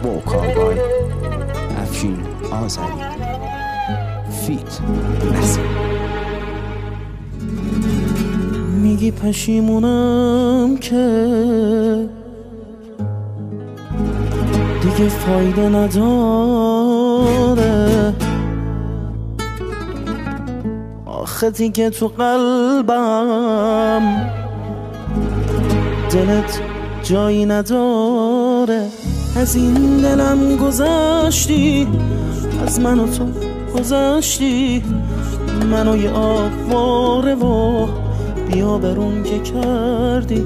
ووکال بای افشین آذری فیت نسیم. میگی پشیمونم که دیگه فایده نداره، آخه دیگه تو قلبم دلت جایی نداره. از این دلم گذشتی، از من و تو گذشتی، منو یه آواره و بیا برون که کردی.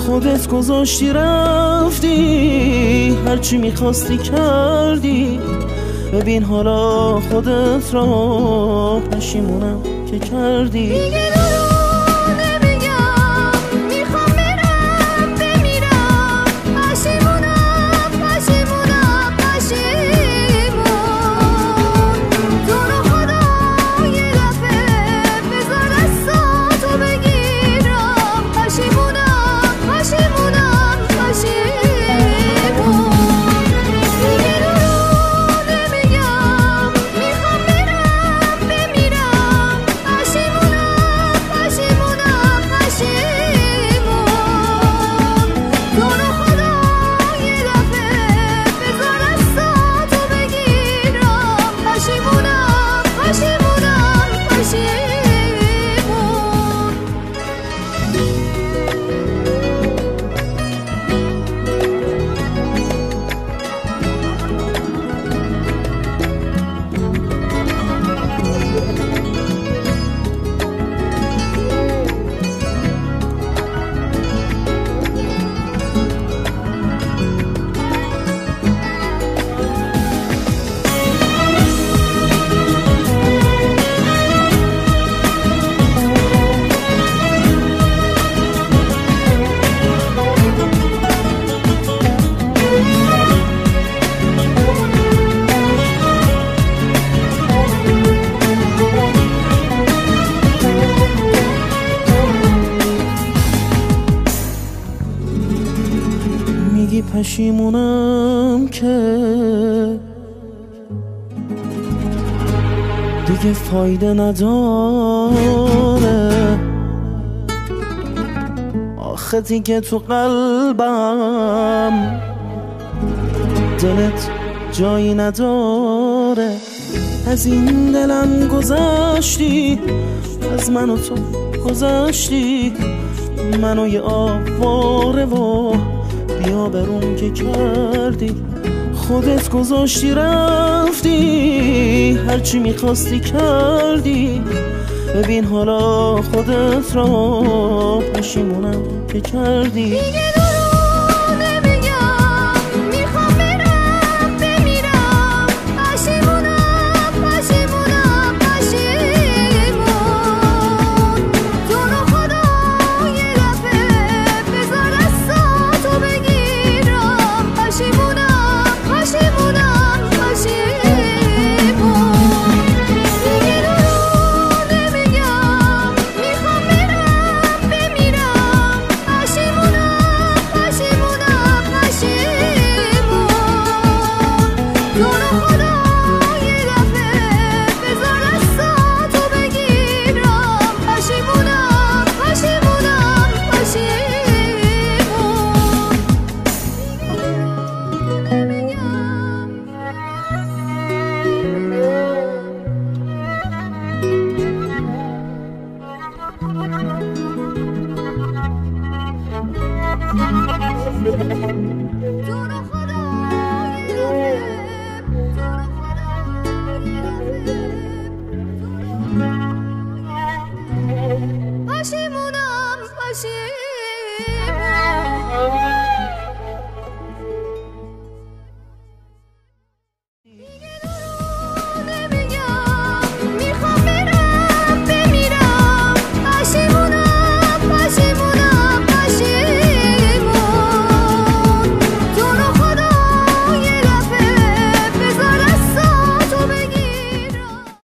خودت گذاشتی رفتی، هرچی میخواستی کردی. ببین حالا خودت را پشیمونم که کردی. دیگه دروغ نمیگم، میخوام برم بمیرم. پشیمونم پشیمونم پشیمون. تو رو خدا یه دفعه بذار دستاتو بگیرم. پشیمونم پشیمونم پشیمون. دیگه دروغ نمیگم، میخوام برم بمیرم. پشیمونم پشیمونم پشیمون. تو رو خدا یه دفعه بذار دستاتو بگیرم. پشیمونم پشیمونم پشیمون. میگی پشیمونم که دیگه فایده نداره، آخه دیگه تو قلبم دلت جایی نداره. از این دلم گذشتی، از من و تو گذشتی، منو یه آواره و بیا برون که کردی. خودت گذاشتی رفتی، هرچی میخواستی کردی. ببین حالا خودت را پشیمونم که کردی. دیگه دروغ نمیگم، میخوام برم بمیرم. پشیمونم پشیمونم پشیمون. تو رو خدا یه دفعه بذار دستاتو بگیرم. پشیمونم پشیمونم پشیمون. دیگه دروغ نمیگم، میخوام برم بمیرم. پشیمونم پشیمونم پشیمون. تو رو خدا یه دفعه بذار دستاتو بگیرم. پشیمونم پشیمونم پشیمون.